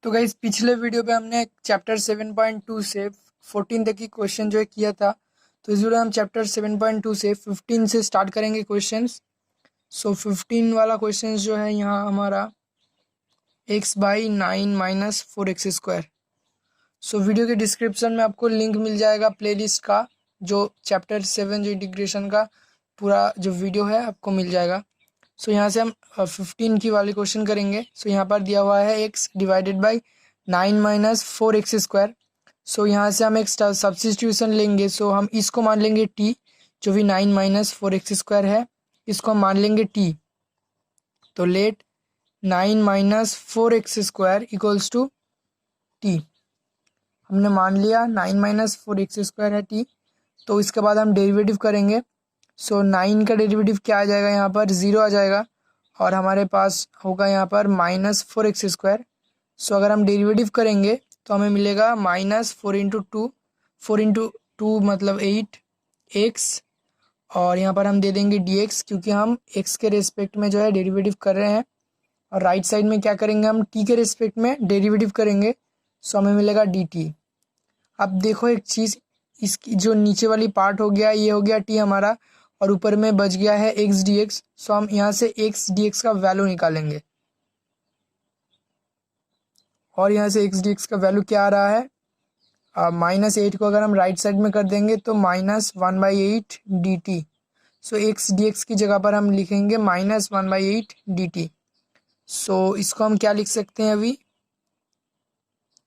तो गाइस पिछले वीडियो पे हमने चैप्टर 7.2 से 14 तक की क्वेश्चन जो है किया था। तो इस वीडियो में हम चैप्टर 7.2 से 15 से स्टार्ट करेंगे क्वेश्चंस। सो 15 वाला क्वेश्चन जो है यहाँ हमारा x/9 minus 4x²। So video के डिस्क्रिप्शन में आपको लिंक मिल जाएगा प्लेलिस्ट का, जो चैप्टर 7 जो इंटीग्रेशन का पूरा जो वीडियो है आपको मिल जाएगा। सो यहाँ से हम 15 की वाली क्वेश्चन करेंगे। सो यहाँ पर दिया हुआ है x divided by 9 minus 4x²। सो यहाँ से हम एक सब्स्टिट्यूशन लेंगे। सो हम इसको मान लेंगे t, जो भी 9 माइनस 4x² है, इसको हम मान लेंगे t। तो let 9 minus 4x² equals to t। हमने मान लिया 9 माइनस 4x² है t। तो इसके बाद हम डेरिवेटिव करेंगे। सो 9 का डेरिवेटिव क्या आ जाएगा, यहाँ पर 0 आ जाएगा और हमारे पास होगा यहाँ पर माइनस 4x²। सो अगर हम डेरिवेटिव करेंगे तो हमें मिलेगा माइनस 4 इंटू टू मतलब 8x, और यहाँ पर हम दे देंगे dx, क्योंकि हम x के रेस्पेक्ट में जो है डेरिवेटिव कर रहे हैं। और राइट साइड में क्या करेंगे, हम t के रेस्पेक्ट में डेरिवेटिव करेंगे। सो हमें मिलेगा dt। अब देखो एक चीज़, इसकी जो नीचे वाली पार्ट हो गया, ये हो गया t हमारा, और ऊपर में बच गया है x dx। सो हम यहाँ से x dx का वैल्यू निकालेंगे, और यहाँ से x dx का वैल्यू क्या आ रहा है, -8 को अगर हम राइट साइड में कर देंगे तो -1/8 dt। सो x dx की जगह पर हम लिखेंगे -1/8 dt। सो इसको हम क्या लिख सकते हैं अभी,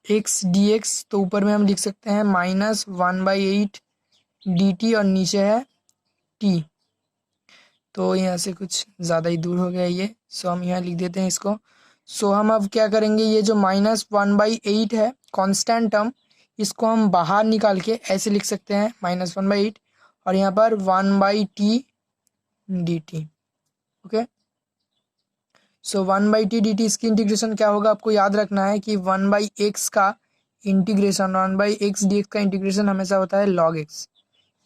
x dx, तो ऊपर में हम लिख सकते हैं -1/8 dt और नीचे है t। तो यहाँ से कुछ ज़्यादा ही दूर हो गया ये। सो हम यहाँ लिख देते हैं इसको। सो हम अब क्या करेंगे, ये जो -1/8 है कांस्टेंट टर्म, इसको हम बाहर निकाल के ऐसे लिख सकते हैं -1/8, और यहाँ पर 1/t dt। ओके, सो 1/t dt, इसकी इंटीग्रेशन क्या होगा, आपको याद रखना है कि 1/x का इंटीग्रेशन, 1/x dx का इंटीग्रेशन हमेशा होता है log x।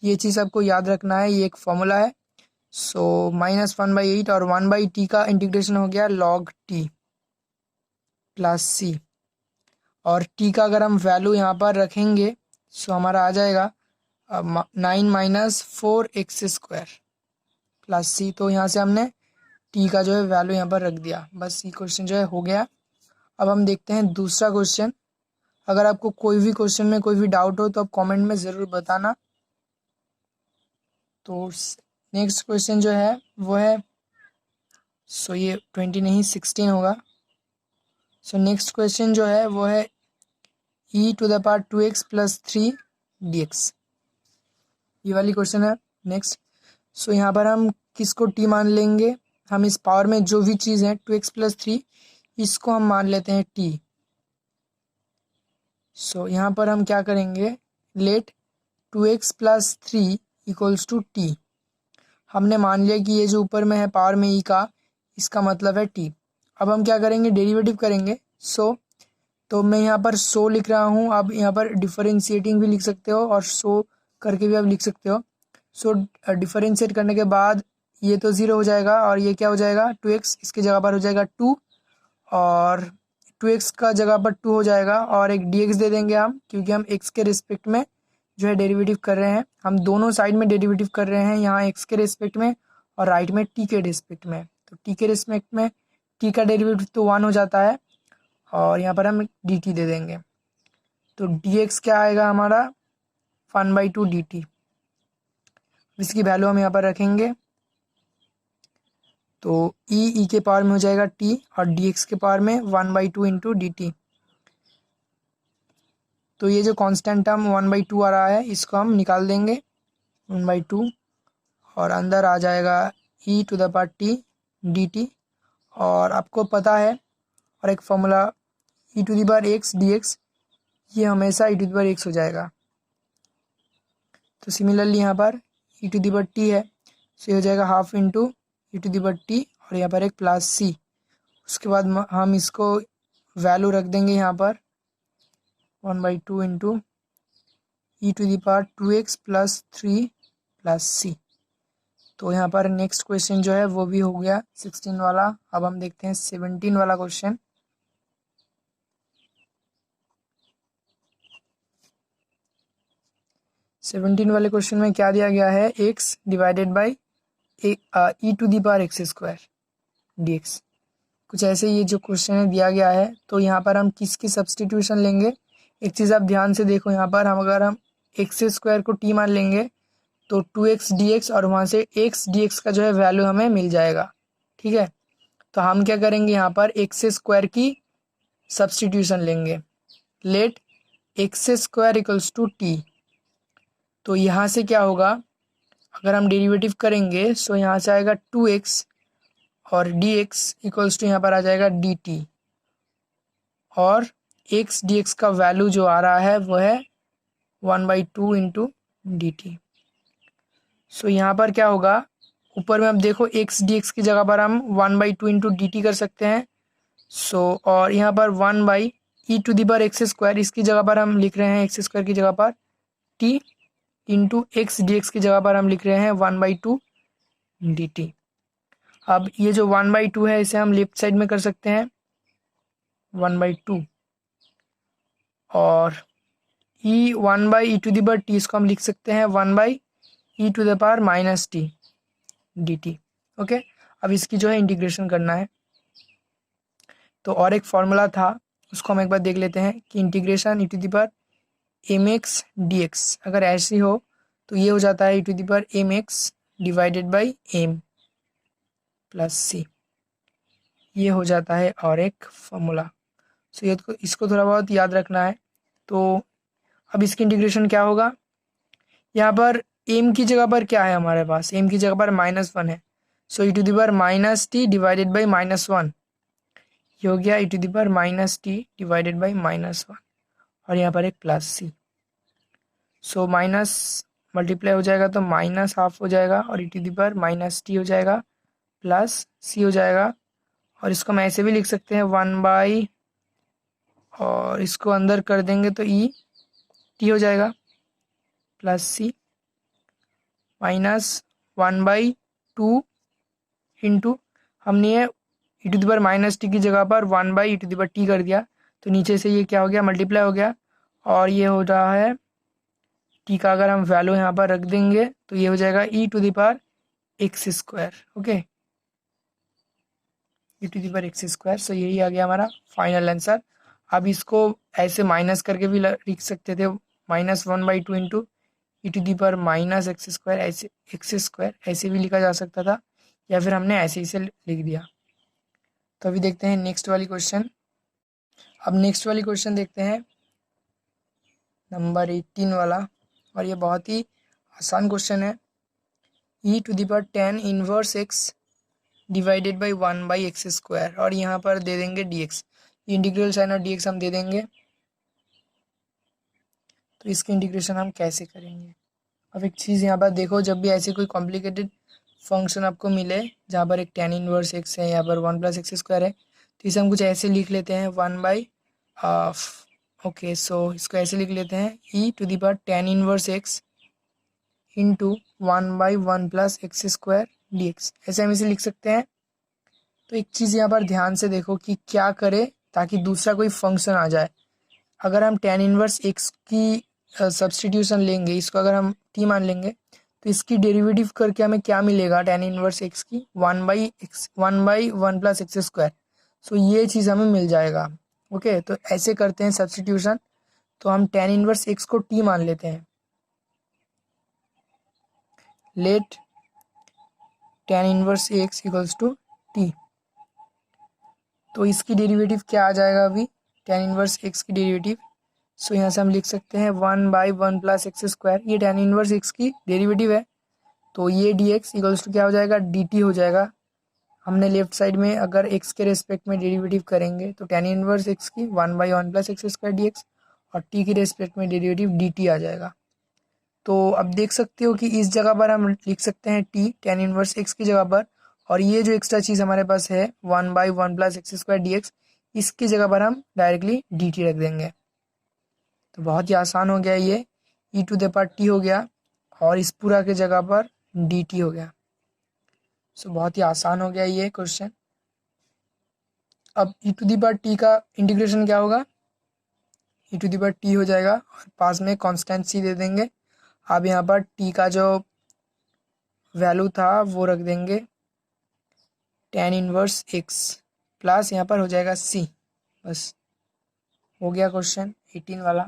ये चीज़ आपको याद रखना है, ये एक फॉर्मूला है। सो -1/8 और 1/t का इंटीग्रेशन हो गया log t प्लस c, और t का अगर हम वैल्यू यहाँ पर रखेंगे सो हमारा आ जाएगा 9 माइनस 4x² प्लस c। तो यहाँ से हमने t का जो है वैल्यू यहाँ पर रख दिया। बस ये क्वेश्चन जो है हो गया। अब हम देखते हैं दूसरा क्वेश्चन। अगर आपको कोई भी क्वेश्चन में कोई भी डाउट हो तो आप कमेंट में ज़रूर बताना। तो नेक्स्ट क्वेश्चन जो है वो है, सो ये 20 नहीं 16 होगा। सो नेक्स्ट क्वेश्चन जो है वो है e⁻² 2x + 3 dx। ये वाली क्वेश्चन है नेक्स्ट। सो यहाँ पर हम किसको t मान लेंगे, हम इस पावर में जो भी चीज़ है 2x + 3, इसको हम मान लेते हैं t। सो यहाँ पर हम क्या करेंगे, late 2x + 3 equals to t। हमने मान लिया कि ये जो ऊपर में है पावर में e का, इसका मतलब है t। अब हम क्या करेंगे, डेरिवेटिव करेंगे। सो तो मैं यहाँ पर सो लिख रहा हूँ, आप यहाँ पर डिफरेंशिएटिंग भी लिख सकते हो और सो करके भी आप लिख सकते हो। सो डिफरेंशिएट करने के बाद ये तो 0 हो जाएगा, और ये क्या हो जाएगा 2x, इसकी जगह पर हो जाएगा 2, और 2x का जगह पर 2 हो जाएगा, और एक dx दे देंगे हम, क्योंकि हम x के रिस्पेक्ट में जो है डेरिवेटिव कर रहे हैं। हम दोनों साइड में डेरिवेटिव कर रहे हैं, यहाँ x के रिस्पेक्ट में और राइट में t के रिस्पेक्ट में। तो t के रिस्पेक्ट में t का डेरिवेटिव तो 1 हो जाता है, और यहाँ पर हम dt दे देंगे। तो dx क्या आएगा हमारा 1/2 dt। इसकी वैल्यू हम यहाँ पर रखेंगे। तो e के पावर में हो जाएगा t, और dx के पावर में 1/2 इंटू dt। तो ये जो कांस्टेंट टर्म 1/2 आ रहा है, इसको हम निकाल देंगे 1/2, और अंदर आ जाएगा e⁻t dt। और आपको पता है, और एक फॉर्मूला e⁻x dx, ये हमेशा e⁻x हो जाएगा। तो सिमिलरली यहाँ पर e⁻t है, सो ये हो जाएगा हाफ इंटू e⁻t, और यहाँ पर एक प्लस c। उसके बाद हम इसको वैल्यू रख देंगे यहाँ पर 1/2 इंटू e⁻2x + 3 + c। तो यहाँ पर नेक्स्ट क्वेश्चन जो है वो भी हो गया 16 वाला। अब हम देखते हैं 17 वाला क्वेश्चन। 17 वाले क्वेश्चन में क्या दिया गया है, x divided by e to the power x square dx। कुछ ऐसे ये जो क्वेश्चन है दिया गया है, तो यहाँ पर हम किसकी सब्सटीट्यूशन लेंगे। एक चीज़ आप ध्यान से देखो, यहाँ पर अगर हम एक्स स्क्वायर को टी मान लेंगे तो 2x dx और वहाँ से x dx का जो है वैल्यू हमें मिल जाएगा। ठीक है, तो हम क्या करेंगे, यहाँ पर एक्स स्क्वायर की सब्सटीट्यूशन लेंगे। Let x square equals to t. तो यहाँ से क्या होगा, अगर हम डेरिवेटिव करेंगे तो यहाँ से आएगा 2x और dx इक्वल्स टू यहाँ पर आ जाएगा dt, और x dx का वैल्यू जो आ रहा है वो है 1/2 इंटू डी टी। सो यहाँ पर क्या होगा, ऊपर में अब देखो x dx की जगह पर हम 1/2 इंटू डी टी कर सकते हैं। और यहाँ पर 1/e to the power x square, इसकी जगह पर हम लिख रहे हैं एक्स स्क्वायर की जगह पर t into x D x की जगह पर हम लिख रहे हैं 1/2 डी टी। अब ये जो 1/2 है इसे हम लेफ्ट साइड में कर सकते हैं 1/2, और 1/e to the power T इसको हम लिख सकते हैं 1/e to the power minus t d t. Okay, अब इसकी जो है इंटीग्रेशन करना है। तो और एक फॉर्मूला था, उसको हम एक बार देख लेते हैं कि integration E to the power M X D X अगर ऐसी हो तो ये हो जाता है ई to the power M X divided by M plus सी। ये हो जाता है और एक फॉर्मूला। सो ये इसको थोड़ा बहुत याद रखना है। तो अब इसकी इंटीग्रेशन क्या होगा, यहाँ पर एम की जगह पर क्या है हमारे पास, एम की जगह पर -1 है। So E to the power minus T divided by -1, ये हो गया E to the power minus T divided by -1, और यहाँ पर एक plus C. So minus multiply हो जाएगा तो -1/2 हो जाएगा, और E to the power minus T हो जाएगा प्लस सी हो जाएगा। और इसको हम ऐसे भी लिख सकते हैं 1/, और इसको अंदर कर देंगे तो ई टी हो जाएगा प्लस सी -1/2 इंटू, हमने ये E to the power minus T की जगह पर 1/e to the power T कर दिया, तो नीचे से ये क्या हो गया, मल्टीप्लाई हो गया, और ये हो रहा है टी का अगर हम वैल्यू यहाँ पर रख देंगे तो ये हो जाएगा E to the power x square. Okay, E to the power x square. So यही आ गया हमारा फाइनल आंसर। अब इसको ऐसे माइनस करके भी लिख सकते थे, -1/2 into e to the power minus x square, ऐसे एक्स स्क्वायर ऐसे भी लिखा जा सकता था, या फिर हमने ऐसे ही से लिख दिया। तो अभी देखते हैं नेक्स्ट वाली क्वेश्चन। अब नेक्स्ट वाली क्वेश्चन देखते हैं नंबर 18 वाला, और ये बहुत ही आसान क्वेश्चन है। ई to the power 10 inverse X divided by 1/x square, और यहाँ पर दे देंगे dx, इंटीग्रल साइन और dx हम दे देंगे। तो इसकी इंटीग्रेशन हम कैसे करेंगे। अब एक चीज़ यहाँ पर देखो, जब भी ऐसे कोई कॉम्प्लिकेटेड फंक्शन आपको मिले जहाँ पर एक tan इनवर्स x है, यहाँ पर 1 + x स्क्वायर है, तो इसे हम कुछ ऐसे लिख लेते हैं 1/हाफ। ओके, सो इसको ऐसे लिख लेते हैं e to the power tan inverse x into 1/1 + x square dx, ऐसे हम इसे लिख सकते हैं। तो एक चीज़ यहाँ पर ध्यान से देखो कि क्या करे ताकि दूसरा कोई फंक्शन आ जाए। अगर हम tan इनवर्स x की सब्सटीट्यूशन लेंगे, इसको अगर हम t मान लेंगे, तो इसकी डेरिवेटिव करके हमें क्या मिलेगा, tan इनवर्स x की 1/1 + x स्क्वायर। सो ये चीज़ हमें मिल जाएगा। ओके, तो ऐसे करते हैं सब्सटीट्यूशन। तो हम tan इनवर्स x को t मान लेते हैं। Let tan inverse x equals to t। तो इसकी डेरिवेटिव क्या आ जाएगा अभी, tan इनवर्स x की डेरिवेटिव। सो यहाँ से हम लिख सकते हैं 1/1 + x स्क्वायर, ये tan इनवर्स x की डेरिवेटिव है। तो ये dx इक्वल्स टू क्या हो जाएगा, dt हो जाएगा। हमने लेफ्ट साइड में अगर x के रेस्पेक्ट में डेरिवेटिव करेंगे तो tan इनवर्स x की 1/1 + x स्क्वायर dx, और t के रेस्पेक्ट में डेरिवेटिव dt आ जाएगा। तो अब देख सकते हो कि इस जगह पर हम लिख सकते हैं t tan इनवर्स x की जगह पर, और ये जो एक्स्ट्रा चीज़ हमारे पास है 1/1 + x स्क्वायर dx, इसकी जगह पर हम डायरेक्टली dt रख देंगे। तो बहुत ही आसान हो गया ये, E to the power T हो गया और इस पूरा के जगह पर डी टी हो गया। सो बहुत ही आसान हो गया ये क्वेश्चन। अब ई टू द पावर टी का इंटीग्रेशन क्या होगा, ई टू द पावर टी हो जाएगा और पास में कांस्टेंट सी दे देंगे। अब यहाँ पर t का जो वैल्यू था वो रख देंगे tan इनवर्स x प्लस यहाँ पर हो जाएगा c। बस हो गया क्वेश्चन 18 वाला।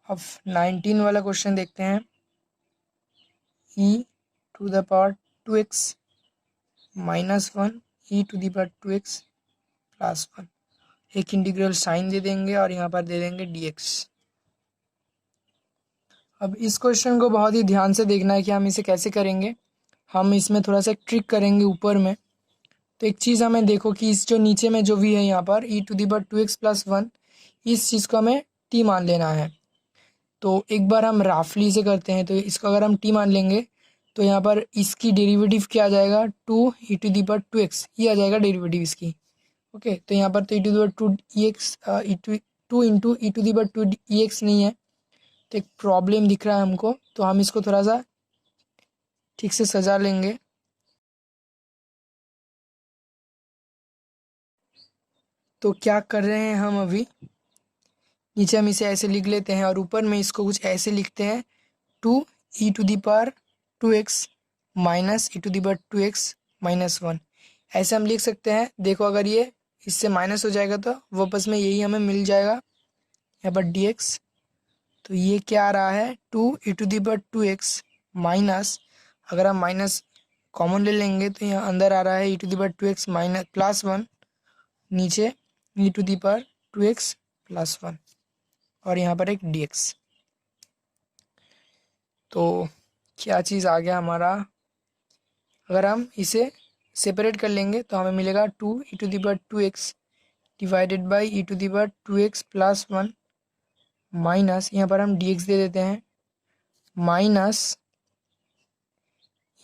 अब 19 वाला क्वेश्चन देखते हैं। e to the power 2x minus 1 e to the power 2x plus 1। एक इंटीग्रल साइन दे देंगे और यहाँ पर दे देंगे dx। अब इस क्वेश्चन को बहुत ही ध्यान से देखना है कि हम इसे कैसे करेंगे। हम इसमें थोड़ा सा ट्रिक करेंगे ऊपर में। तो एक चीज़ हमें देखो कि इस जो नीचे में जो भी है यहाँ पर e to the power 2x plus 1, इस चीज़ को हमें t मान लेना है। तो एक बार हम राफली से करते हैं। तो इसको अगर हम t मान लेंगे तो यहाँ पर इसकी डेरिवेटिव क्या आ जाएगा 2 e to the power 2x, ये आ जाएगा डेरिवेटिव इसकी। ओके, तो यहाँ पर तो e to the power 2 into e to the power 2 ex नहीं है, तो एक प्रॉब्लम दिख रहा है हमको। तो हम इसको थोड़ा सा ठीक से सजा लेंगे। तो क्या कर रहे हैं हम अभी, नीचे हम इसे ऐसे लिख लेते हैं और ऊपर में इसको कुछ ऐसे लिखते हैं 2 e to the power 2x minus e to the power 2x minus 1। ऐसे हम लिख सकते हैं। देखो अगर ये इससे माइनस हो जाएगा तो वापस में यही हमें मिल जाएगा यहाँ पर dx। तो ये क्या आ रहा है 2 e to the power 2x minus, अगर हम माइनस कॉमन ले लेंगे तो यहाँ अंदर आ रहा है ई to the power 2x minus plus 1, नीचे e to the power 2x plus 1 और यहाँ पर एक dx। तो क्या चीज़ आ गया हमारा, अगर हम इसे सेपरेट कर लेंगे तो हमें मिलेगा 2 e to the power 2x divided by e to the power 2x plus 1 minus, यहाँ पर हम dx दे देते हैं, minus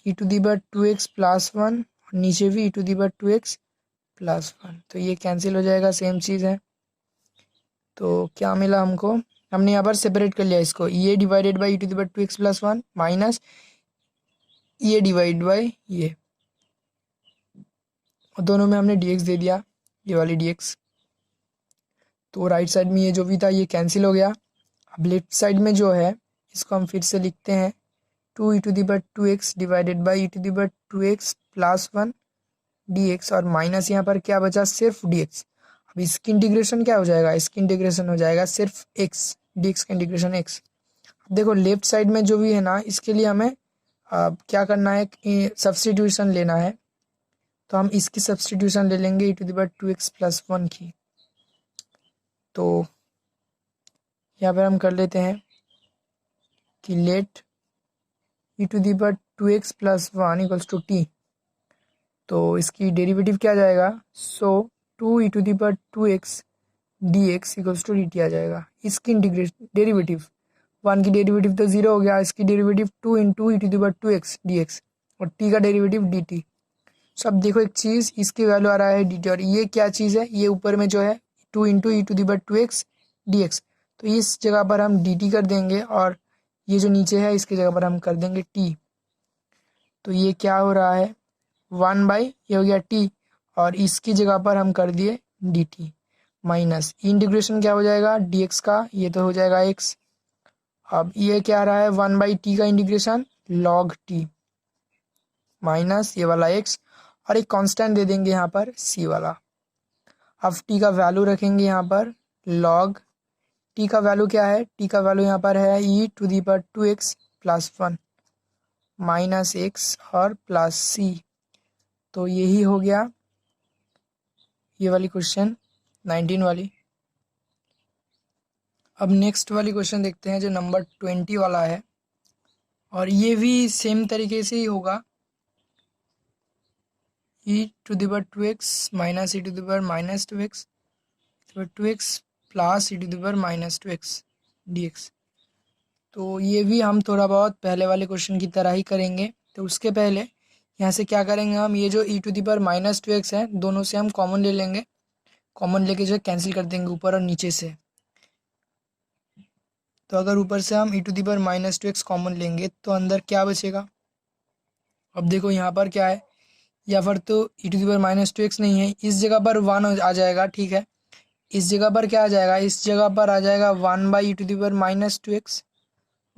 e to the power 2x plus 1 और नीचे भी e to the power 2x plus 1। तो ये कैंसिल हो जाएगा, सेम चीज़ है। तो क्या मिला हमको, हमने यहाँ पर सेपरेट कर लिया इसको, ये divided by e to the power 2x plus 1 minus ये डिवाइड बाई ये, और दोनों में हमने dx दे दिया, ये वाली dx। तो राइट साइड में ये जो भी था ये कैंसिल हो गया। अब लेफ्ट साइड में जो है इसको हम फिर से लिखते हैं 2 e to the power 2x divided by e to the power 2x plus 1 dx और माइनस यहाँ पर क्या बचा, सिर्फ dx। अब इसकी इंटीग्रेशन क्या हो जाएगा, इसकी इंटीग्रेशन हो जाएगा सिर्फ x, dx का इंटीग्रेशन x। अब देखो लेफ्ट साइड में जो भी है ना, इसके लिए हमें क्या करना है, सब्सटीट्यूशन लेना है। तो हम इसकी सब्सटीट्यूशन ले लेंगे e to the power 2x plus 1 की। तो यहाँ पर हम कर लेते हैं कि let e to the power 2x plus 1 equals to t। तो इसकी डेरिवेटिव क्या आ जाएगा, so 2 e to the power 2x dx equals to dt आ जाएगा। इसकी इंटीग्रेशन डेरिवेटिव 1 की डेरिवेटिव तो 0 हो गया, इसकी derivative 2 into e to the power 2x dx और t का डेरिवेटिव dt। सो अब देखो एक चीज़, इसकी वैल्यू आ रहा है dt और ये क्या चीज़ है, ये ऊपर में जो है 2 into e to the power 2x dx। तो इस जगह पर हम dt कर देंगे और ये जो नीचे है इसकी जगह पर हम कर देंगे t। तो ये क्या हो रहा है 1 बाई ये हो गया t और इसकी जगह पर हम कर दिए dt माइनस इंटीग्रेशन क्या हो जाएगा dx का, ये तो हो जाएगा x। अब ये क्या आ रहा है 1 बाई टी का इंटीग्रेशन log t माइनस ये वाला x और एक कांस्टेंट दे देंगे यहाँ पर c वाला। अब t का वैल्यू रखेंगे यहाँ पर log t का वैल्यू क्या है, t का वैल्यू यहाँ पर है e to the power 2x plus 1 minus x और प्लस c। तो यही हो गया ये वाली क्वेश्चन 19 वाली। अब नेक्स्ट वाली क्वेश्चन देखते हैं जो नंबर 20 वाला है और ये भी सेम तरीके से ही होगा, e to the power 2x minus e to the power minus 2x 2x plus e to the power minus 2x dx। तो ये भी हम थोड़ा बहुत पहले वाले क्वेश्चन की तरह ही करेंगे। तो उसके पहले यहाँ से क्या करेंगे हम, ये जो e to the power minus 2x है दोनों से हम कॉमन ले लेंगे, कॉमन लेके जो है कैंसिल कर देंगे ऊपर और नीचे से। तो अगर ऊपर से हम e to the power minus 2x common लेंगे तो अंदर क्या बचेगा, अब देखो यहाँ पर क्या है, या फिर तो e to the power minus 2x नहीं है, इस जगह पर 1 आ जाएगा, ठीक है। इस जगह पर क्या आ जाएगा, इस जगह पर आ जाएगा 1 by e to the power minus 2x।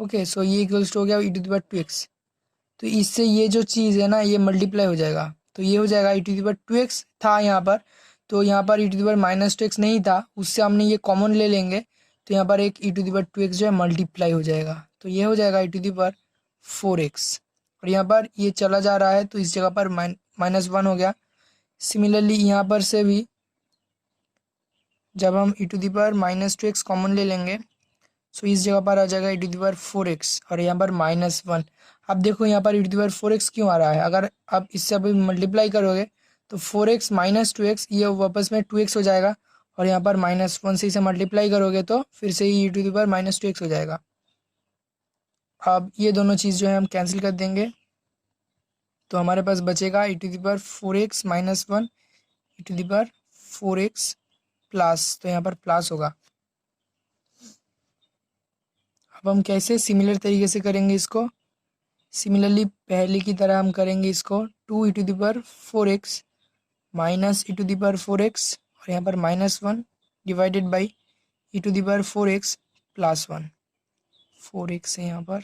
Okay, so ये इक्वल्स टू हो गया E to the power 2x। तो इससे ये जो चीज़ है ना ये मल्टीप्लाई हो जाएगा, तो ये हो जाएगा E to the power 2x था यहाँ पर, तो यहाँ पर e to the power -2x नहीं था, उससे हमने ये कॉमन ले लेंगे, तो यहाँ पर एक ई टू द पावर 2x जो है मल्टीप्लाई हो जाएगा, तो ये हो जाएगा E to the power 4x। और यहाँ पर ये चला जा रहा है तो इस जगह पर -1 हो गया। सिमिलरली यहाँ पर से भी जब हम e to the power -2x common ले लेंगे, सो इस जगह पर आ जाएगा E to the power 4x और यहाँ पर -1। अब देखो यहाँ पर e to the power 4x क्यों आ रहा है, अगर आप इससे अभी मल्टीप्लाई करोगे तो 4x -2x ये वापस में 2x हो जाएगा, और यहाँ पर -1 से इसे मल्टीप्लाई करोगे तो फिर से ई टू द पावर -2x हो जाएगा। अब ये दोनों चीज़ जो है हम कैंसिल कर देंगे, तो हमारे पास बचेगा e to the power 4x -1 e to the power 4x plus, तो यहाँ पर प्लस होगा। अब हम कैसे सिमिलर तरीके से करेंगे इसको, सिमिलरली पहले की तरह हम करेंगे इसको 2 e to the power 4x minus e to the power 4x और यहाँ पर -1 divided by e to the power 4x plus 1, 4x है यहाँ पर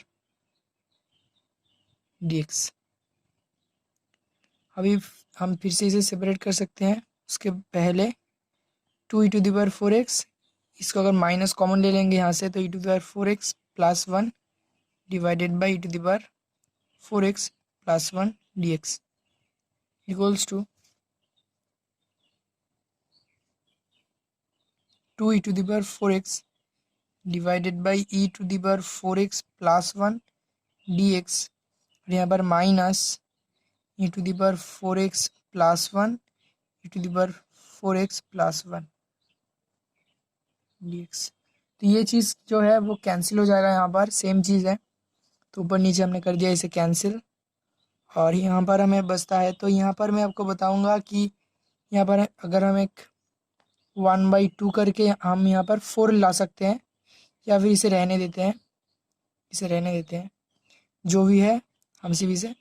dx। अभी हम फिर से इसे सेपरेट कर सकते हैं, उसके पहले 2 e to the power 4x, इसको अगर माइनस कॉमन ले लेंगे यहाँ से तो e to the power 4x plus 1 divided by e to the power 4x plus 1 dx equals to 2 e to the power 4x divided by e to the power 4x plus 1 dx, और यहाँ पर minus e to the power 4x plus 1 e to the power 4x plus 1 dx। तो ये चीज़ जो है वो cancel हो जाएगा, यहाँ पर सेम चीज़ है, तो ऊपर नीचे हमने कर दिया इसे कैंसिल, और यहाँ पर हमें बचता है, तो यहाँ पर मैं आपको बताऊँगा कि यहाँ पर अगर हम एक 1/2 करके हम यहाँ पर 4 ला सकते हैं, या फिर इसे रहने देते हैं, इसे रहने देते हैं, जो भी है हम सिर्फ इसे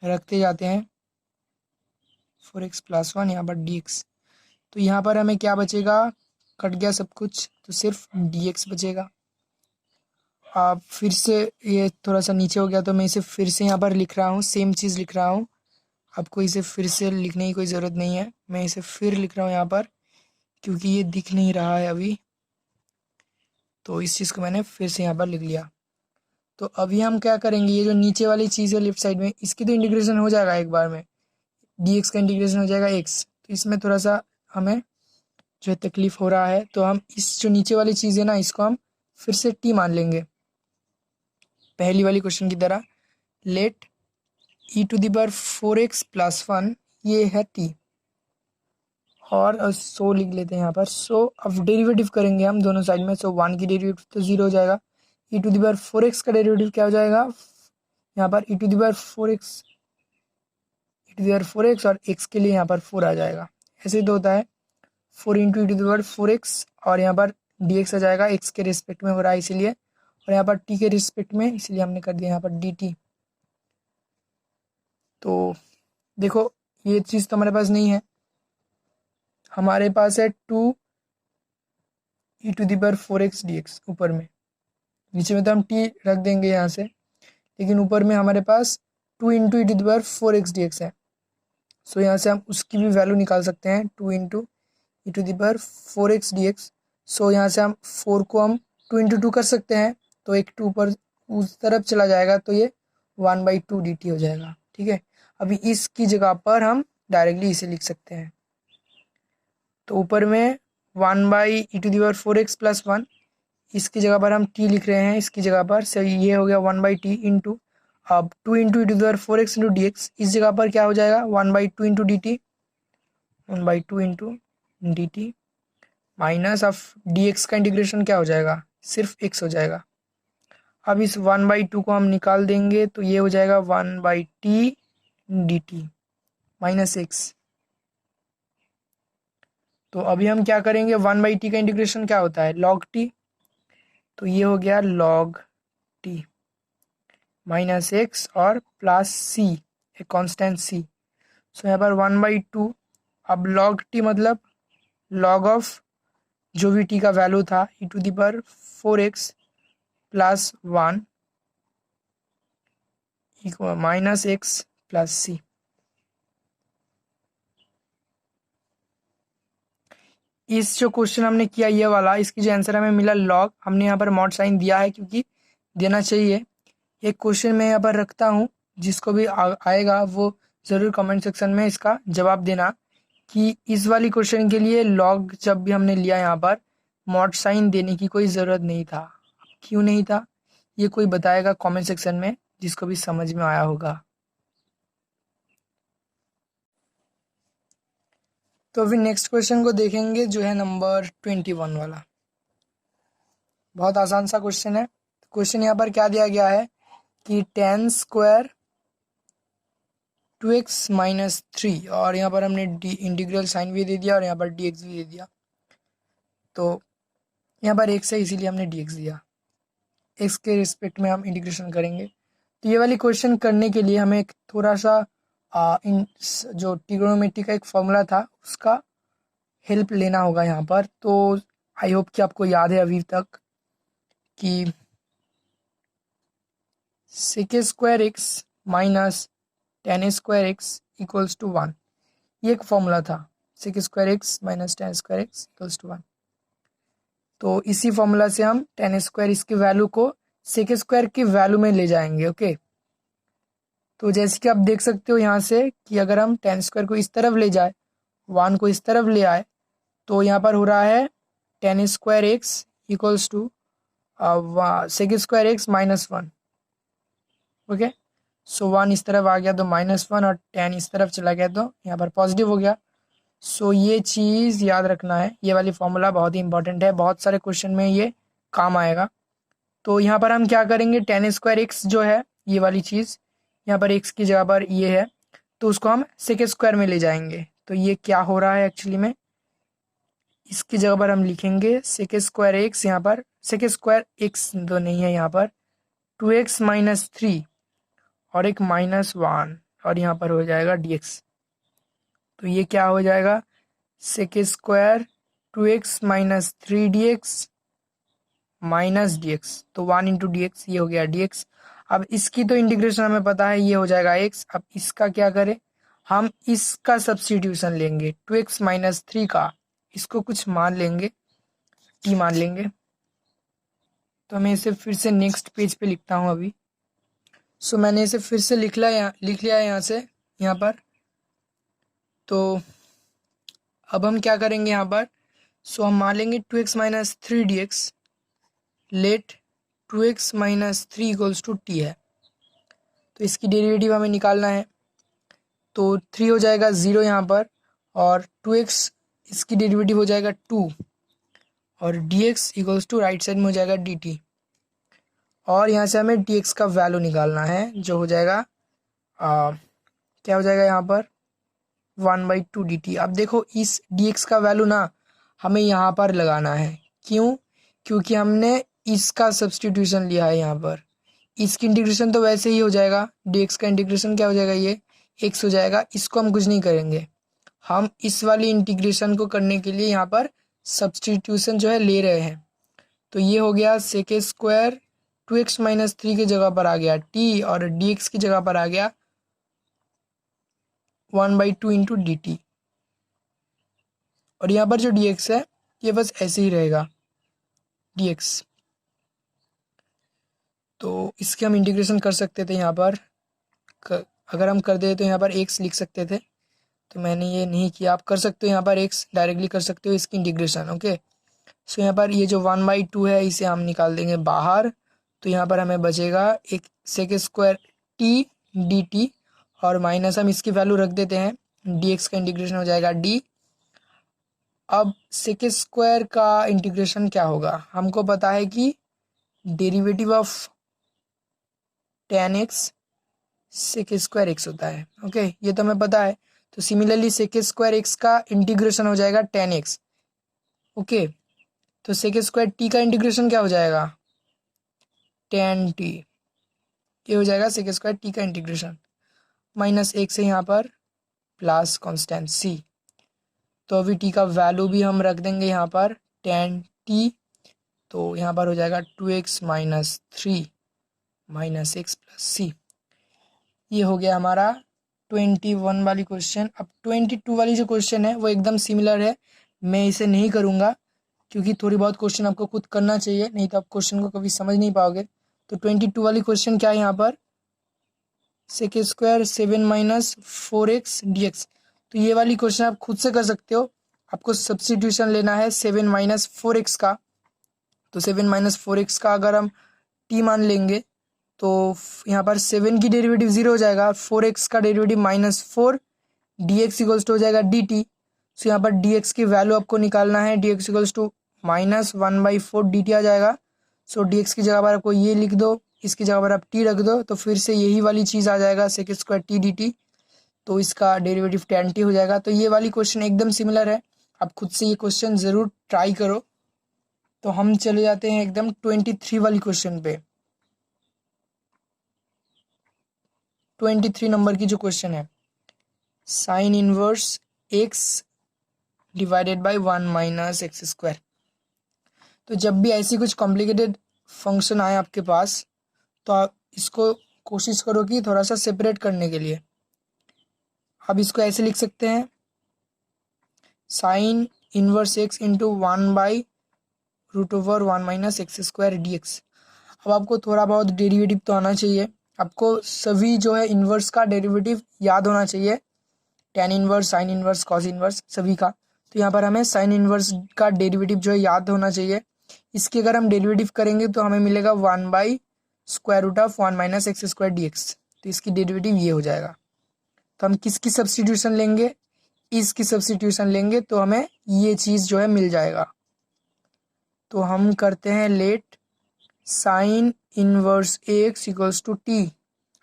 रखते जाते हैं 4x प्लस 1 यहाँ पर dx। तो यहाँ पर हमें क्या बचेगा, कट गया सब कुछ, तो सिर्फ dx बचेगा। आप फिर से ये थोड़ा सा नीचे हो गया तो मैं इसे फिर से यहाँ पर लिख रहा हूँ, सेम चीज़ लिख रहा हूँ, आपको इसे फिर से लिखने की कोई ज़रूरत नहीं है, मैं इसे फिर लिख रहा हूँ यहाँ पर क्योंकि ये दिख नहीं रहा है अभी, तो इस चीज़ को मैंने फिर से यहाँ पर लिख लिया। तो अभी हम क्या करेंगे, ये जो नीचे वाली चीज़ है लेफ्ट साइड में, इसकी तो इंटीग्रेशन हो जाएगा एक बार में, dx का इंटीग्रेशन हो जाएगा x, तो इसमें थोड़ा सा हमें जो है तकलीफ़ हो रहा है, तो हम इस जो नीचे वाली चीज़ है ना इसको हम फिर से t मान लेंगे, पहली वाली क्वेश्चन की तरह। Let e to the power 4x plus 1 ये है t, और सो लिख लेते हैं यहाँ पर। सो अब डेरिवेटिव करेंगे हम दोनों साइड में, सो 1 की डेरिवेटिव तो 0 हो जाएगा, E to the power 4x का डेरिवेटिव क्या हो जाएगा, यहाँ पर e to the power 4x, e to the power 4x और x के लिए यहाँ पर 4 आ जाएगा, ऐसे तो होता है 4 into e to the power 4x, और यहाँ पर dx आ जाएगा, x के रिस्पेक्ट में हो रहा है इसीलिए, और यहाँ पर t के रिस्पेक्ट में, इसलिए हमने कर दिया यहाँ पर dt। तो देखो ये चीज़ तो हमारे पास नहीं है, हमारे पास है 2 e to the power 4x dx ऊपर में, नीचे में तो हम t रख देंगे यहाँ से, लेकिन ऊपर में हमारे पास 2 into e to the power 4x dx है। सो यहाँ से हम उसकी भी वैल्यू निकाल सकते हैं, 2 into e to the power 4x dx। So यहाँ से हम 4 को हम 2 इंटू 2 कर सकते हैं, तो एक 2 पर उस तरफ चला जाएगा, तो ये 1/2 dt हो जाएगा, ठीक है। अभी इसकी जगह पर हम डायरेक्टली इसे लिख सकते हैं, तो ऊपर में 1/e to the power 4x plus 1, इसकी जगह पर हम t लिख रहे हैं, इसकी जगह पर से ये हो गया 1/t इंटू, अब 2 into e to the power 4x into dx, इस जगह पर क्या हो जाएगा 1/2 into dt, 1/2 into dt minus of dx का इंटीग्रेशन क्या हो जाएगा, सिर्फ x हो जाएगा। अब इस 1/2 को हम निकाल देंगे तो ये हो जाएगा 1/t dt माइनस x। तो अभी हम क्या करेंगे, 1/t का इंटीग्रेशन क्या होता है log t, तो ये हो गया log t माइनस x और प्लस c, एक कांस्टेंट c। सो यहाँ पर 1/2, अब log t मतलब log ऑफ जो भी t का वैल्यू था e to the power 4x plus 1 equal minus x plus c. इस जो क्वेश्चन हमने किया ये वाला, इसकी जो आंसर हमें मिला लॉग, हमने यहाँ पर मॉड साइन दिया है क्योंकि देना चाहिए। एक क्वेश्चन मैं यहाँ पर रखता हूँ, जिसको भी आएगा वो ज़रूर कमेंट सेक्शन में इसका जवाब देना कि इस वाली क्वेश्चन के लिए लॉग जब भी हमने लिया यहाँ पर मॉड साइन देने की कोई ज़रूरत नहीं था। क्यों नहीं था ये कोई बताएगा कमेंट सेक्शन में, जिसको भी समझ में आया होगा। तो अभी नेक्स्ट क्वेश्चन को देखेंगे जो है नंबर 21 वाला। बहुत आसान सा क्वेश्चन है। क्वेश्चन यहाँ पर क्या दिया गया है कि tan स्क्वायर 2x माइनस 3, और यहाँ पर हमने इंटीग्रल साइन भी दे दिया और यहाँ पर dx भी दे दिया। तो यहाँ पर x है इसीलिए हमने dx दिया, x के रिस्पेक्ट में हम इंटीग्रेशन करेंगे। तो ये वाली क्वेश्चन करने के लिए हमें एक थोड़ा सा इन जो ट्रिग्नोमेट्री का एक फॉर्मूला था उसका हेल्प लेना होगा यहाँ पर। तो आई होप कि आपको याद है अभी तक कि sec square x minus tan square x equals to 1, ये एक फॉर्मूला था, sec square x minus tan square x equals to 1। तो इसी फॉर्मूला से हम टेन स्क्वायर इसकी वैल्यू को सेक स्क्वायर की वैल्यू में ले जाएंगे। ओके, तो जैसे कि आप देख सकते हो यहाँ से कि अगर हम टेन स्क्वायर को इस तरफ ले जाए, 1 को इस तरफ ले आए, तो यहाँ पर हो रहा है tan square x equals to sec square x minus 1। Okay, so 1 इस तरफ आ गया तो माइनस 1, और 10 इस तरफ चला गया तो यहाँ पर पॉजिटिव हो गया। सो ये चीज़ याद रखना है, ये वाली फॉर्मूला बहुत ही इंपॉर्टेंट है, बहुत सारे क्वेश्चन में ये काम आएगा। तो यहाँ पर हम क्या करेंगे, टेन स्क्वायर एक्स जो है ये वाली चीज़, यहाँ पर एक्स की जगह पर ये है, तो उसको हम सेक स्क्वायर में ले जाएंगे। तो ये क्या हो रहा है एक्चुअली में, इसकी जगह पर हम लिखेंगे सेक स्क्वायर एक्स, यहाँ पर सेक स्क्वायर एक्स तो नहीं है यहाँ पर, 2x माइनस 3 और एक माइनस 1, और यहाँ पर हो जाएगा dx। तो ये क्या हो जाएगा, sec square 2x minus 3 dx minus dx, तो 1 इंटू डी एक्स, ये हो गया dx। अब इसकी तो इंटीग्रेशन हमें पता है, ये हो जाएगा x। अब इसका क्या करें, हम इसका सब्स्टिट्यूशन लेंगे, 2x माइनस 3 का, इसको कुछ मान लेंगे, t मान लेंगे। तो मैं इसे फिर से नेक्स्ट पेज पे लिखता हूँ अभी। सो मैंने इसे फिर से लिख लिया है यहाँ से, यहाँ पर। तो अब हम क्या करेंगे यहाँ पर, सो हम मान लेंगे 2x minus 3 dx, let 2x minus 3 equals to t है। तो इसकी डेरिवेटिव हमें निकालना है, तो 3 हो जाएगा 0 यहाँ पर, और 2x इसकी डेरिवेटिव हो जाएगा 2, और dx equals to right side में हो जाएगा dt, और यहाँ से हमें dx का वैल्यू निकालना है, जो हो जाएगा क्या हो जाएगा यहाँ पर 1/2 dt। अब देखो इस dx का वैल्यू ना हमें यहाँ पर लगाना है, क्यों, क्योंकि हमने इसका सब्स्टिट्यूशन लिया है यहाँ पर। इसकी इंटीग्रेशन तो वैसे ही हो जाएगा, dx का इंटीग्रेशन क्या हो जाएगा, ये x हो जाएगा। इसको हम कुछ नहीं करेंगे, हम इस वाली इंटीग्रेशन को करने के लिए यहाँ पर सब्स्टिट्यूशन जो है ले रहे हैं। तो ये हो गया सेक स्क्वायर 2x माइनस 3 की जगह पर आ गया t, और dx की जगह पर आ गया 1/2 इंटू डी टी, और यहाँ पर जो dx है ये बस ऐसे ही रहेगा dx। तो इसके हम इंटीग्रेशन कर सकते थे यहाँ पर, अगर हम कर दे तो यहाँ पर x लिख सकते थे, तो मैंने ये नहीं किया। आप कर सकते हो यहाँ पर x डायरेक्टली कर सकते हो इसकी इंटीग्रेशन। ओके, सो यहाँ पर ये जो 1/2 है इसे हम निकाल देंगे बाहर, तो यहाँ पर हमें बचेगा एक sec square t d t, और माइनस हम इसकी वैल्यू रख देते हैं, dx का इंटीग्रेशन हो जाएगा d। अब सेक स्क्वायर का इंटीग्रेशन क्या होगा, हमको पता है कि derivative of tan x sec square x होता है। ओके, ये तो हमें पता है। तो सिमिलरली सेक स्क्वायर एक्स का इंटीग्रेशन हो जाएगा tan x। ओके, तो सेक स्क्वायर टी का इंटीग्रेशन क्या हो जाएगा, tan t, ये हो जाएगा सेक स्क्वायर टी का इंटीग्रेशन, माइनस एक से यहाँ पर प्लस कॉन्स्टेंट c। तो अभी टी का वैल्यू भी हम रख देंगे यहाँ पर tan t तो यहाँ पर हो जाएगा 2x minus 3 minus x plus सी। ये हो गया हमारा 21 वाली क्वेश्चन। अब 22 वाली जो क्वेश्चन है वो एकदम सिमिलर है, मैं इसे नहीं करूँगा क्योंकि थोड़ी बहुत क्वेश्चन आपको खुद करना चाहिए, नहीं तो आप क्वेश्चन को कभी समझ नहीं पाओगे। तो 22 वाली क्वेश्चन क्या है यहाँ पर, sec square 7 minus 4x dx। तो ये वाली क्वेश्चन आप खुद से कर सकते हो, आपको सब्स्टिट्यूशन लेना है 7 माइनस 4x का। तो 7 माइनस 4x का अगर हम t मान लेंगे तो यहाँ पर 7 की डेरिवेटिव 0 हो जाएगा, 4x का derivative minus 4, dx equals to हो जाएगा dt। सो यहाँ पर dx की वैल्यू आपको निकालना है, dx equals to minus 1/4 dt आ जाएगा। सो dx की जगह पर आपको ये लिख दो, इसकी जगह पर आप t रख दो, तो फिर से यही वाली चीज़ आ जाएगा सेक स्क्वायर t dt। तो इसका डेरिवेटिव tan t हो जाएगा। तो ये वाली क्वेश्चन एकदम सिमिलर है, आप खुद से ये क्वेश्चन ज़रूर ट्राई करो। तो हम चले जाते हैं एकदम 23 वाली क्वेश्चन पे। 23 नंबर की जो क्वेश्चन है, sign inverse X divided by 1 minus x square. तो जब भी ऐसी कुछ कॉम्प्लिकेटेड फंक्शन आए आपके पास, तो आप इसको कोशिश करो कि थोड़ा सा सेपरेट करने के लिए। आप इसको ऐसे लिख सकते हैं, sign inverse x into 1/√1 minus x square D x. अब आपको थोड़ा बहुत डेरिवेटिव तो आना चाहिए, आपको सभी जो है इन्वर्स का डेरिवेटिव याद होना चाहिए, tan inverse, sine inverse, cos inverse, सभी का। तो यहाँ पर हमें साइन इनवर्स का डेरिवेटिव जो है याद होना चाहिए। इसकी अगर हम डेरिवेटिव करेंगे तो हमें मिलेगा 1/√1 minus x square D x. तो इसकी डेरिवेटिव ये हो जाएगा। तो हम किसकी सब्स्टिट्यूशन लेंगे, इसकी सब्स्टिट्यूशन लेंगे तो हमें ये चीज़ जो है मिल जाएगा। तो हम करते हैं let sine inverse x equals to t.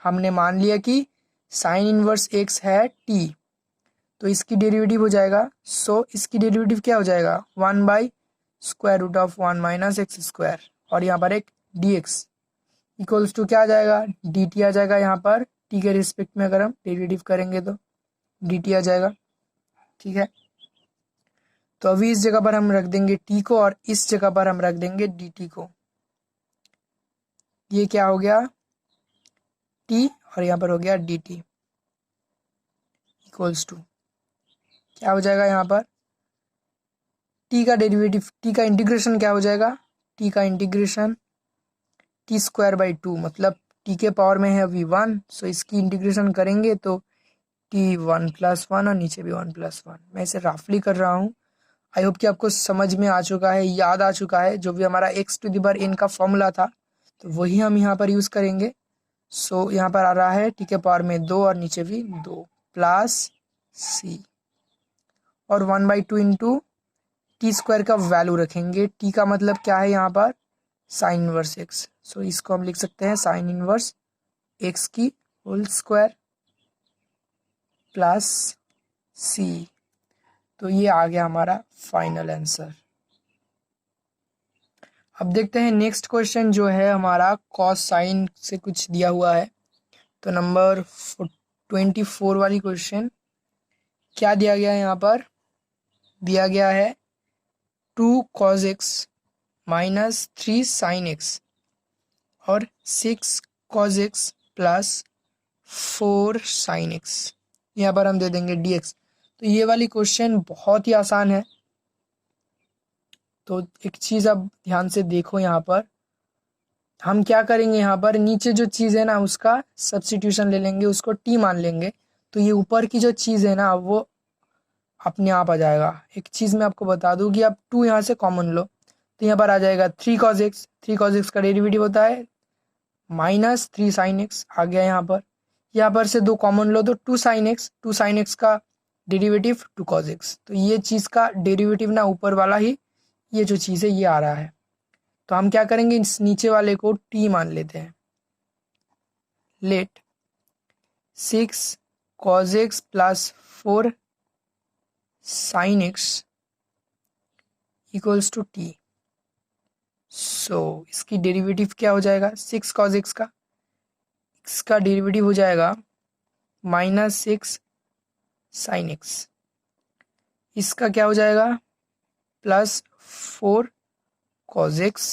हमने मान लिया कि साइन इनवर्स एक्स है टी, तो इसकी डेरिवेटिव हो जाएगा। सो इसकी डेरिवेटिव क्या हो जाएगा, 1/√1 माइनस एक्स स्क्वायर, और यहाँ पर एक डी एक्स इक्वल्स टू क्या आ जाएगा, डी टी आ जाएगा। यहाँ पर टी के रिस्पेक्ट में अगर हम डेरिवेटिव करेंगे तो डी टी आ जाएगा, ठीक है। तो अभी इस जगह पर हम रख देंगे टी को, और इस जगह पर हम रख देंगे डी टी को। ये क्या हो गया, टी, और यहाँ पर हो गया डी टी इक्वल्स टू क्या हो जाएगा, यहाँ पर टी का डेरिवेटिव, टी का इंटीग्रेशन क्या हो जाएगा, टी का इंटीग्रेशन टी स्क्वायर बाई 2, मतलब टी के पावर में है अभी 1, सो इसकी इंटीग्रेशन करेंगे तो टी 1+1 और नीचे भी 1+1। मैं इसे रफली कर रहा हूँ, आई होप कि आपको समझ में आ चुका है, याद आ चुका है। जो भी हमारा x⁴n का फॉर्मूला था तो वही हम यहाँ पर यूज़ करेंगे। सो यहाँ पर आ रहा है टी के पावर में 2 और नीचे भी 2 प्लस सी, और 1/2 इंटू टी स्क्वायर का वैल्यू रखेंगे। टी का मतलब क्या है यहाँ पर, साइन इनवर्स एक्स। सो इसको हम लिख सकते हैं साइन इनवर्स एक्स की होल स्क्वायर प्लस सी। तो ये आ गया हमारा फाइनल आंसर। अब देखते हैं नेक्स्ट क्वेश्चन जो है हमारा कॉस साइन से कुछ दिया हुआ है। तो नंबर 24 वाली क्वेश्चन क्या दिया गया है, यहाँ पर दिया गया है 2 cos x minus 3 sin x और 6 cos x plus 4 sin x। यहाँ पर हम दे देंगे dx। तो ये वाली क्वेश्चन बहुत ही आसान है। तो एक चीज़ आप ध्यान से देखो, यहाँ पर हम क्या करेंगे, यहाँ पर नीचे जो चीज़ है ना उसका सब्स्टिट्यूशन ले लेंगे, उसको t मान लेंगे। तो ये ऊपर की जो चीज़ है ना वो अपने आप आ जाएगा। एक चीज़ मैं आपको बता दूँ कि आप 2 यहाँ से कॉमन लो तो यहाँ पर आ जाएगा 3 cos x। 3 cos x का डेरिवेटिव होता है माइनस 3 sin x आ गया। यहाँ पर से 2 कॉमन लो तो 2 sin x, 2 sin x का डेरिवेटिव 2 cos x। तो ये चीज़ का डेरिवेटिव ना ऊपर वाला ही, ये जो चीज़ है ये आ रहा है। तो हम क्या करेंगे, इस नीचे वाले को t मान लेते हैं। Let 6 cos x plus 4 sin x equals to t. So इसकी डेरिवेटिव क्या हो जाएगा, 6 cos x का, x का डेरिवेटिव हो जाएगा माइनस 6 sin x। इसका क्या हो जाएगा, प्लस 4 cos x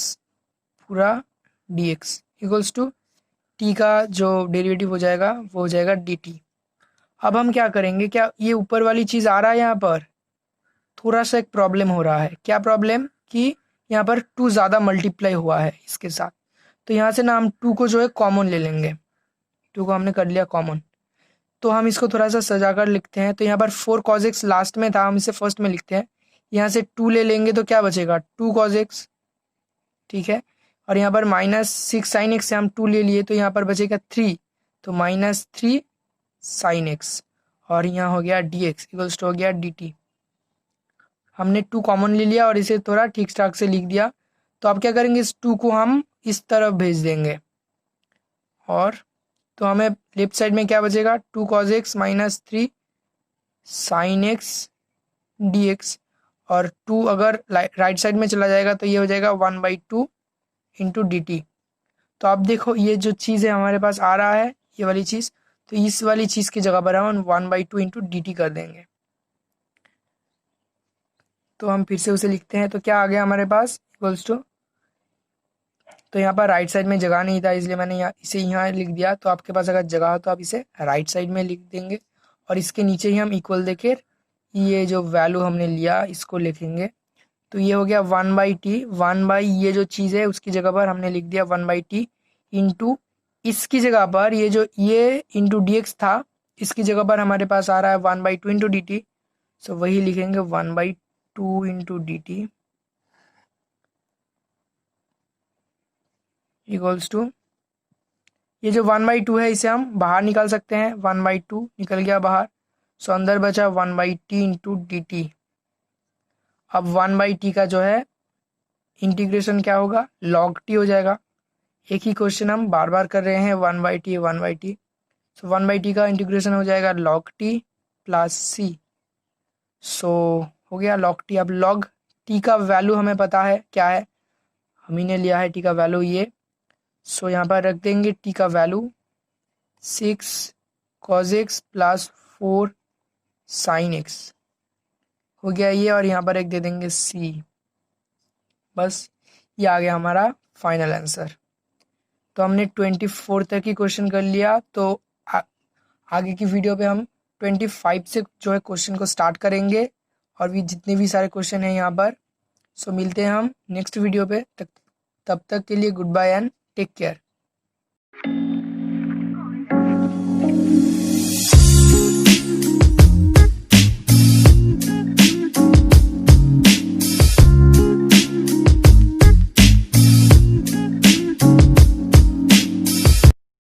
पूरा dx इक्वल्स टू t का जो डेरिवेटिव हो जाएगा वो हो जाएगा dt। अब हम क्या करेंगे, क्या ये ऊपर वाली चीज़ आ रहा है, यहाँ पर थोड़ा सा एक प्रॉब्लम हो रहा है। क्या प्रॉब्लम कि यहाँ पर 2 ज़्यादा मल्टीप्लाई हुआ है इसके साथ, तो यहाँ से ना हम 2 को जो है कॉमन ले लेंगे। 2 को हमने कर लिया कॉमन, तो हम इसको थोड़ा सा सजा कर लिखते हैं। तो यहाँ पर 4 cos x लास्ट में था, हम इसे फर्स्ट में लिखते हैं। यहाँ से 2 ले लेंगे तो क्या बचेगा 2 cos x, ठीक है। और यहाँ पर -6 sin x से हम 2 ले लिए तो यहाँ पर बचेगा 3, तो -3 sin x। और यहाँ हो गया dx इक्वल्स टू हो गया dt। हमने 2 कॉमन ले लिया और इसे थोड़ा ठीक ठाक से लिख दिया। तो अब क्या करेंगे, इस 2 को हम इस तरफ भेज देंगे और तो हमें लेफ्ट साइड में क्या बचेगा 2 cos x -3 sin x dx। और 2 अगर राइट साइड में चला जाएगा तो ये हो जाएगा 1/2 इंटू डी टी। तो आप देखो ये जो चीज़ है हमारे पास आ रहा है ये वाली चीज़, तो इस वाली चीज़ की जगह पर हम 1/2 इंटू डी टी कर देंगे। तो हम फिर से उसे लिखते हैं, तो क्या आ गया हमारे पास इक्वल्स टू, तो यहाँ पर राइट साइड में जगह नहीं था इसलिए मैंने इसे यहाँ लिख दिया। तो आपके पास अगर जगह हो तो आप इसे राइट साइड में लिख देंगे और इसके नीचे ही हम इक्वल देके ये जो वैल्यू हमने लिया इसको लिखेंगे। तो ये हो गया 1/t, 1 ये जो चीज़ है उसकी जगह पर हमने लिख दिया 1/t इंटू इसकी जगह पर ये इंटू डी एक्स था, इसकी जगह पर हमारे पास आ रहा है 1/2 इंटू डी टी। सो वही लिखेंगे 1/2 into d t equals to, ये जो 1/2 है इसे हम बाहर निकाल सकते हैं, 1/2 निकल गया बाहर। सो अंदर बचा 1/t इंटू डी टी। अब 1/t का जो है इंटीग्रेशन क्या होगा log t हो जाएगा। एक ही क्वेश्चन हम बार बार कर रहे हैं 1/t। सो 1/t का इंटीग्रेशन हो जाएगा log t प्लस सी। सो हो गया log t। अब log t का वैल्यू हमें पता है क्या है, हम ही ने लिया है t का वैल्यू ये। सो यहाँ पर रख देंगे t का value 6 cos x plus 4 sin x हो गया ये, और यहाँ पर एक दे देंगे c। बस ये आ गया हमारा फाइनल आंसर। तो हमने 24 तक की क्वेश्चन कर लिया। तो आगे की वीडियो पे हम 25 से जो है क्वेश्चन को स्टार्ट करेंगे और भी जितने भी सारे क्वेश्चन हैं यहाँ पर। सो मिलते हैं हम नेक्स्ट वीडियो पे, तब तक के लिए good bye and take care.